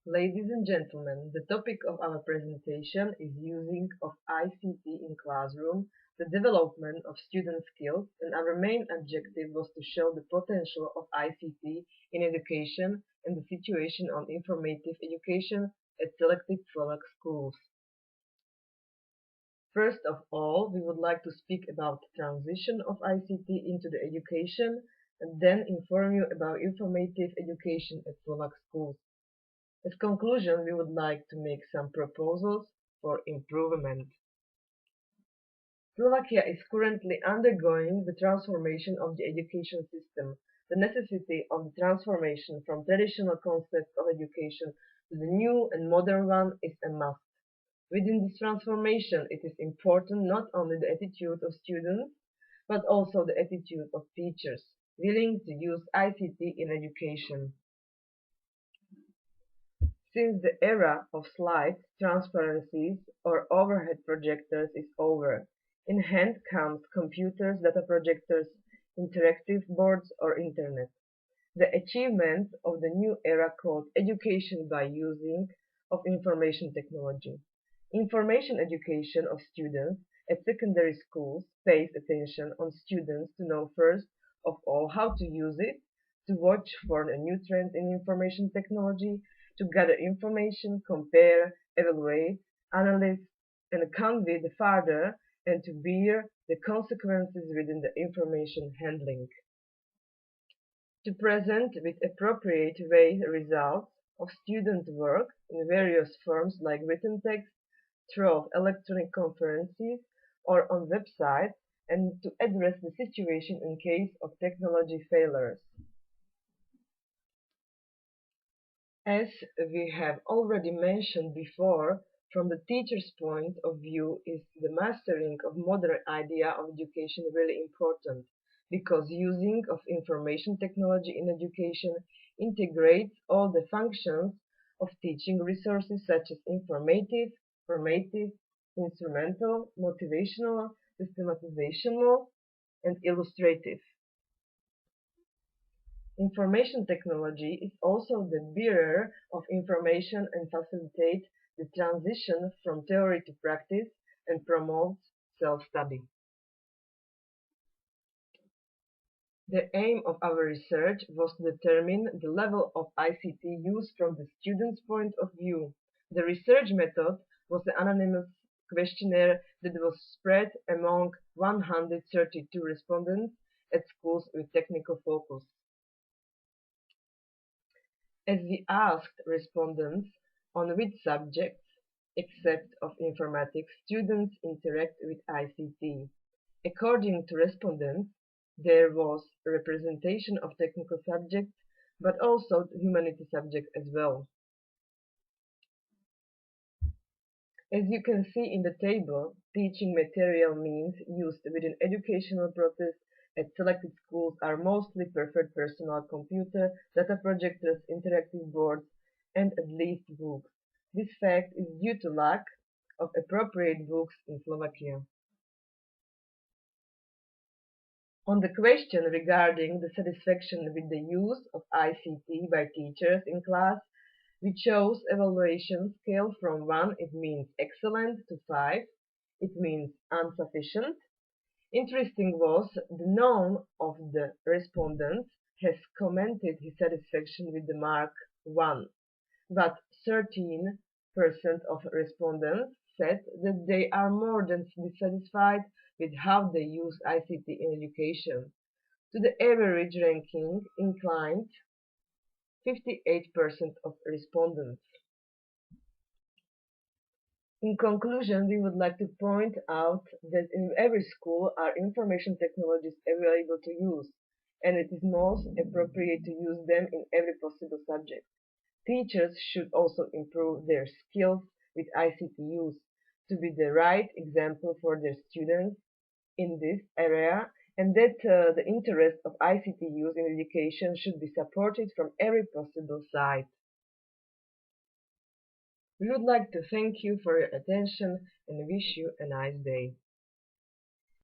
Ladies and gentlemen, the topic of our presentation is using of ICT in classroom, the development of student skills, and our main objective was to show the potential of ICT in education and the situation on informative education at selected Slovak schools. First of all, we would like to speak about the transition of ICT into the education and then inform you about informative education at Slovak schools. As conclusion, we would like to make some proposals for improvement. Slovakia is currently undergoing the transformation of the education system. The necessity of the transformation from traditional concepts of education to the new and modern one is a must. Within this transformation, it is important not only the attitude of students, but also the attitude of teachers, willing to use ICT in education. Since the era of slides, transparencies, or overhead projectors is over, in hand comes computers, data projectors, interactive boards, or internet. The achievement of the new era called education by using of information technology. Information education of students at secondary schools pays attention on students to know first of all how to use it, to watch for the new trends in information technology, to gather information, compare, evaluate, analyze, and convey the further, and to bear the consequences within the information handling. To present with appropriate way the results of student work in various forms like written text, through electronic conferences, or on websites, and to address the situation in case of technology failures. As we have already mentioned before, from the teacher's point of view is the mastering of modern idea of education really important, because using of information technology in education integrates all the functions of teaching resources such as informative, formative, instrumental, motivational, systematizational, and illustrative. Information technology is also the bearer of information and facilitates the transition from theory to practice and promotes self-study. The aim of our research was to determine the level of ICT use from the student's point of view. The research method was an anonymous questionnaire that was spread among 132 respondents at schools with technical focus. As we asked respondents on which subjects, except of informatics, students interact with ICT. According to respondents, there was a representation of technical subjects, but also humanity subjects as well. As you can see in the table, teaching material means used within educational process at selected schools are mostly preferred personal computer, data projectors, interactive boards, and at least books. This fact is due to lack of appropriate books in Slovakia. On the question regarding the satisfaction with the use of ICT by teachers in class, we chose evaluation scale from 1, it means excellent, to 5, it means insufficient. Interesting was the none of the respondents has commented his satisfaction with the mark 1, but 13% of respondents said that they are more than dissatisfied with how they use ICT in education. To the average ranking inclined 58% of respondents. In conclusion, we would like to point out that in every school are information technologies available to use, and it is most appropriate to use them in every possible subject. Teachers should also improve their skills with ICT use to be the right example for their students in this area, and that the interest of ICT use in education should be supported from every possible side. We would like to thank you for your attention and wish you a nice day.